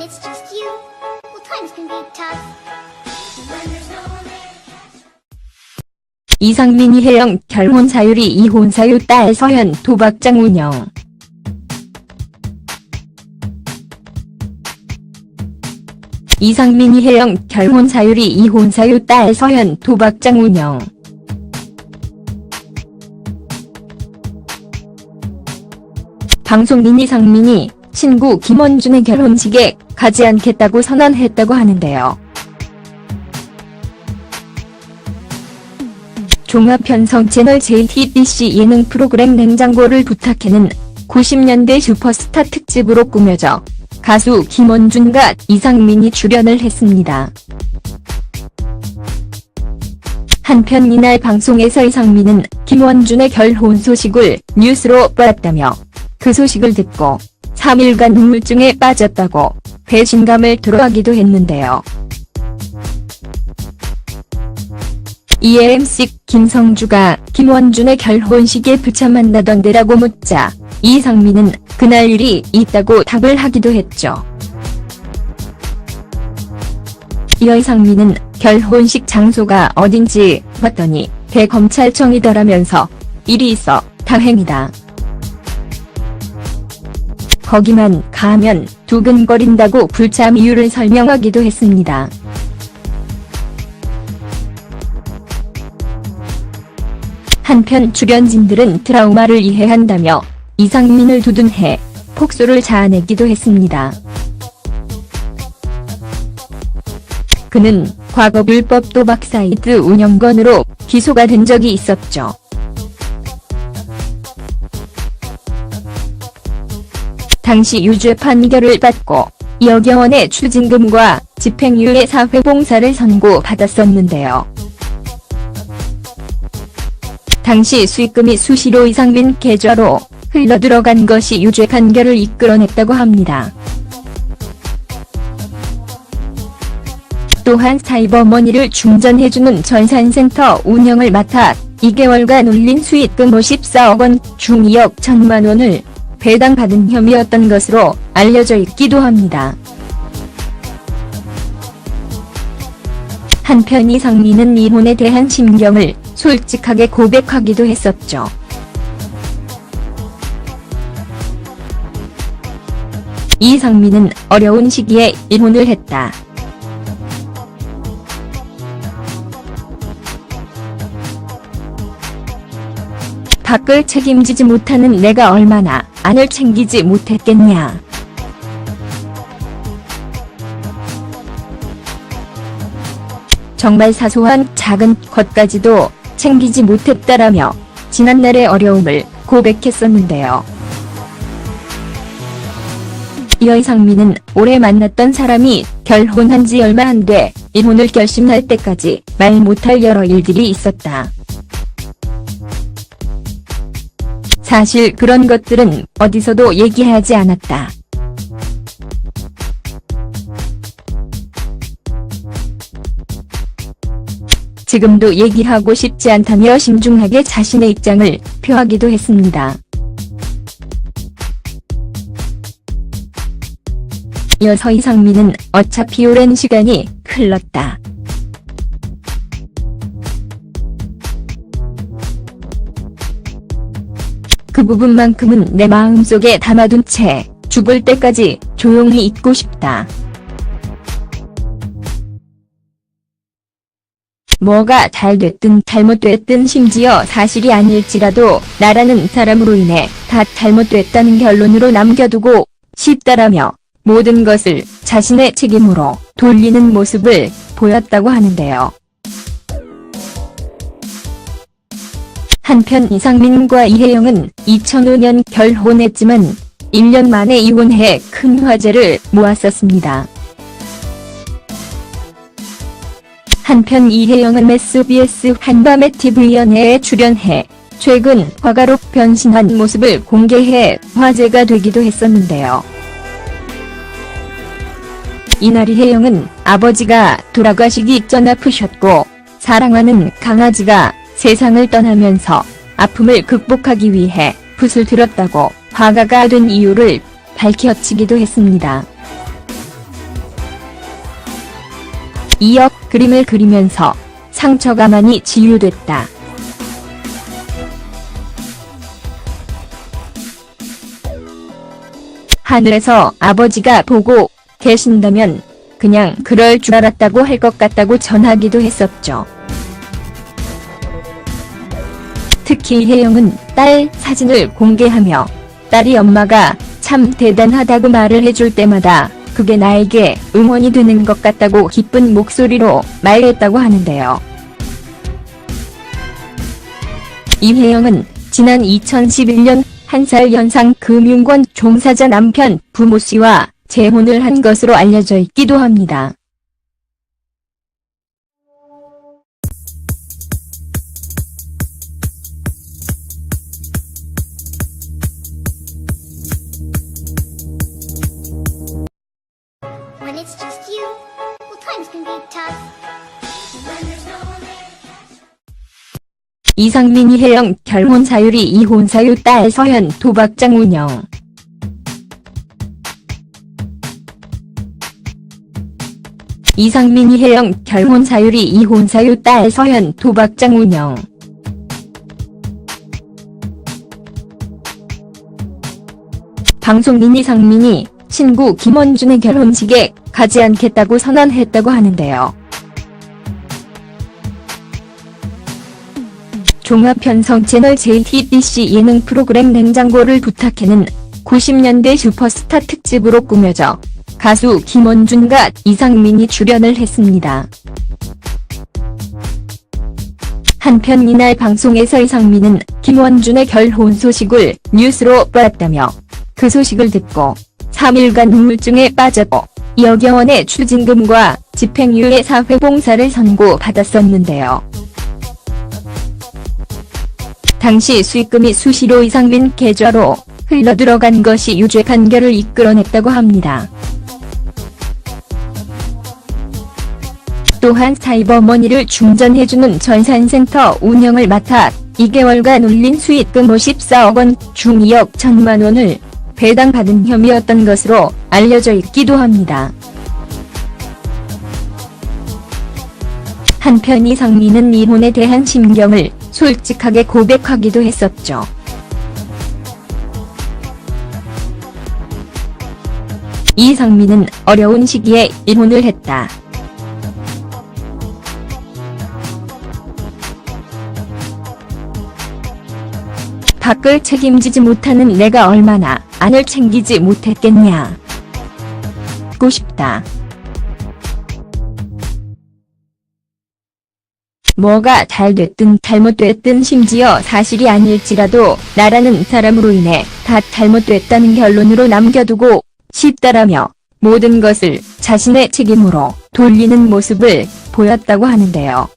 it's just you, well, times can be tough. When there's no one there. 이상민 이혜영 결혼 사유리 이혼 사유 딸 서현 도박장 운영. 이상민 이혜영 결혼 사유리 이혼 사유 딸 서현 도박장 운영. 방송인 이상민이 친구 김원준의 결혼식에 가지 않겠다고 선언했다고 하는데요. 종합편성 채널 JTBC 예능 프로그램 냉장고를 부탁해는 90년대 슈퍼스타 특집으로 꾸며져 가수 김원준과 이상민이 출연을 했습니다. 한편 이날 방송에서 이상민은 김원준의 결혼 소식을 뉴스로 뻗었다며 그 소식을 듣고 3일간 우울증에 빠졌다고 배신감을 토로하기도 했는데요. 이에 MC 김성주가 김원준의 결혼식에 부참한다던데라고 묻자 이상민은 그날 일이 있다고 답을 하기도 했죠. 이어 이상민은 결혼식 장소가 어딘지 봤더니 대검찰청이더라면서 일이 있어 다행이다. 거기만 가면 두근거린다고 불참 이유를 설명하기도 했습니다. 한편 출연진들은 트라우마를 이해한다며 이상민을 두둔해 폭소를 자아내기도 했습니다. 그는 과거 불법 도박 사이트 운영건으로 기소가 된 적이 있었죠. 당시 유죄 판결을 받고 2억 원의 추징금과 집행유예 사회봉사를 선고받았었는데요. 당시 수익금이 수시로 이상민 계좌로 흘러들어간 것이 유죄 판결을 이끌어냈다고 합니다. 또한 사이버머니를 충전해주는 전산센터 운영을 맡아 2개월간 울린 수익금 54억 원 중 2억 1천만 원을 배당받은 혐의였던 것으로 알려져 있기도 합니다. 한편 이상민은 이혼에 대한 심경을 솔직하게 고백하기도 했었죠. 이상민은 어려운 시기에 이혼을 했다. 밖을 책임지지 못하는 내가 얼마나 안을 챙기지 못했겠냐. 정말 사소한 작은 것까지도 챙기지 못했다라며 지난날의 어려움을 고백했었는데요. 이어 이상민은 올해 만났던 사람이 결혼한 지 얼마 안 돼 이혼을 결심할 때까지 말 못할 여러 일들이 있었다. 사실 그런 것들은 어디서도 얘기하지 않았다. 지금도 얘기하고 싶지 않다며 신중하게 자신의 입장을 표하기도 했습니다. 이어서 이상민은 어차피 오랜 시간이 흘렀다. 그 부분만큼은 내 마음속에 담아둔 채 죽을 때까지 조용히 있고 싶다. 뭐가 잘 됐든 잘못됐든 심지어 사실이 아닐지라도 나라는 사람으로 인해 다 잘못됐다는 결론으로 남겨두고 싶다라며 모든 것을 자신의 책임으로 돌리는 모습을 보였다고 하는데요. 한편 이상민과 이혜영은 2005년 결혼했지만 1년 만에 이혼해 큰 화제를 모았었습니다. 한편 이혜영은 SBS 한밤의 TV연애에 출연해 최근 화가로 변신한 모습을 공개해 화제가 되기도 했었는데요. 이날 이혜영은 아버지가 돌아가시기 전 아프셨고 사랑하는 강아지가 세상을 떠나면서 아픔을 극복하기 위해 붓을 들었다고 화가가 된 이유를 밝혀지기도 했습니다. 이어 그림을 그리면서 상처가 많이 치유됐다. 하늘에서 아버지가 보고 계신다면 그냥 그럴 줄 알았다고 할 것 같다고 전하기도 했었죠. 특히 이혜영은 딸 사진을 공개하며 딸이 엄마가 참 대단하다고 말을 해줄 때마다 그게 나에게 응원이 되는 것 같다고 기쁜 목소리로 말했다고 하는데요. 이혜영은 지난 2011년 1살 연상 금융권 종사자 남편 부모 씨와 재혼을 한 것으로 알려져 있기도 합니다. When it's just you, well, times can be tough. When there's no one there to catch. 이상민 이혜영 결혼 사유리 이혼 사유 딸 서현 도박장 운영. 이상민 이혜영 결혼 사유리 이혼 사유 딸 서현 도박장 운영. 방송인 이상민이 친구 김원준의 결혼식에 가지 않겠다고 선언했다고 하는데요. 종합편성 채널 JTBC 예능 프로그램 냉장고를 부탁해는 90년대 슈퍼스타 특집으로 꾸며져 가수 김원준과 이상민이 출연을 했습니다. 한편 이날 방송에서 이상민은 김원준의 결혼 소식을 뉴스로 보았다며 그 소식을 듣고 3일간 우울증에 빠졌고 여경원의 추징금과 집행유예 사회봉사를 선고받았었는데요. 당시 수익금이 수시로 이상민 계좌로 흘러들어간 것이 유죄 판결을 이끌어냈다고 합니다. 또한 사이버머니를 충전해주는 전산센터 운영을 맡아 2개월간 울린 수익금 54억 원 중 2억 1천만 원을 배당받은 혐의였던 것으로 알려져 있기도 합니다. 한편 이상민은 이혼에 대한 심경을 솔직하게 고백하기도 했었죠. 이상민은 어려운 시기에 이혼을 했다. 밖을 책임지지 못하는 내가 얼마나 안을 챙기지 못했겠냐. 고 싶다. 뭐가 잘 됐든 잘못됐든 심지어 사실이 아닐지라도 나라는 사람으로 인해 다 잘못됐다는 결론으로 남겨두고 싶다라며 모든 것을 자신의 책임으로 돌리는 모습을 보였다고 하는데요.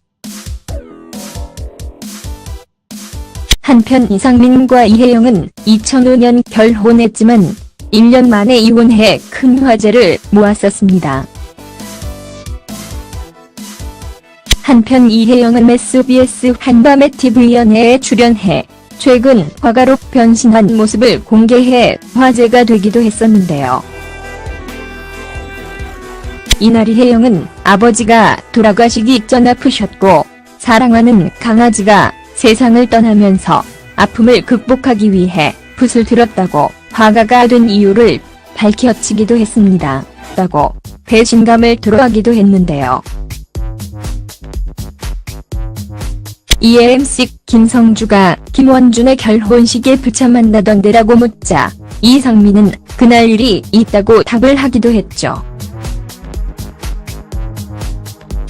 한편 이상민과 이혜영은 2005년 결혼했지만 1년 만에 이혼해 큰 화제를 모았었습니다. 한편 이혜영은 SBS 한밤의 TV연애에 출연해 최근 화가로 변신한 모습을 공개해 화제가 되기도 했었는데요. 이날 이혜영은 아버지가 돌아가시기 전 아프셨고 사랑하는 강아지가 세상을 떠나면서 아픔을 극복하기 위해 붓을 들었다고 화가가 된 이유를 밝혀지기도 했습니다. 라고 배신감을 토로하기도 했는데요. 이에 MC 김성주가 김원준의 결혼식에 부차 만나던데라고 묻자 이상민은 그날 일이 있다고 답을 하기도 했죠.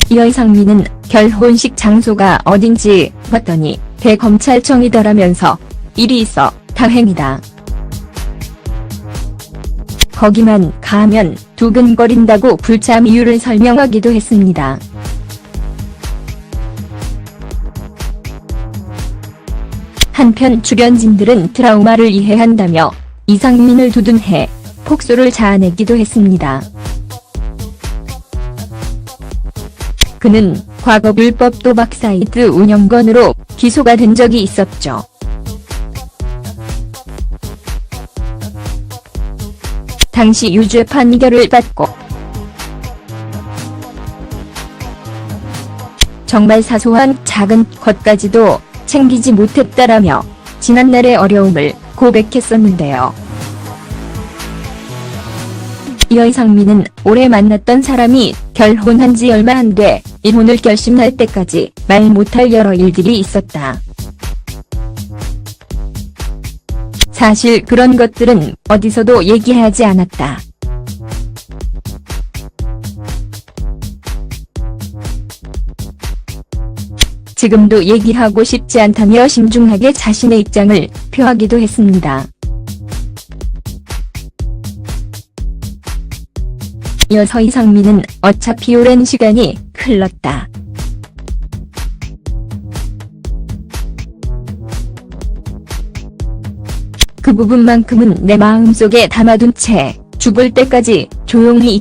이어 이상민은 결혼식 장소가 어딘지 봤더니 대검찰청이더라면서 일이 있어 다행이다. 거기만 가면 두근거린다고 불참 이유를 설명하기도 했습니다. 한편 출연진들은 트라우마를 이해한다며 이상민을 두둔해 폭소를 자아내기도 했습니다. 그는 과거 불법 도박 사이트 운영건으로 기소가 된 적이 있었죠. 당시 유죄 판결을 받고 정말 사소한 작은 것까지도 챙기지 못했다라며 지난날의 어려움을 고백했었는데요. 이어 이상민은 올해 만났던 사람이 결혼한 지 얼마 안 돼 이혼을 결심할 때까지 말 못할 여러 일들이 있었다. 사실 그런 것들은 어디서도 얘기하지 않았다. 지금도 얘기하고 싶지 않다며 신중하게 자신의 입장을 표하기도 했습니다. 이어서 이상민은 어차피 오랜 시간이 흘렀다. 그 부분만큼은 내 마음속에 담아둔 채 죽을 때까지 조용히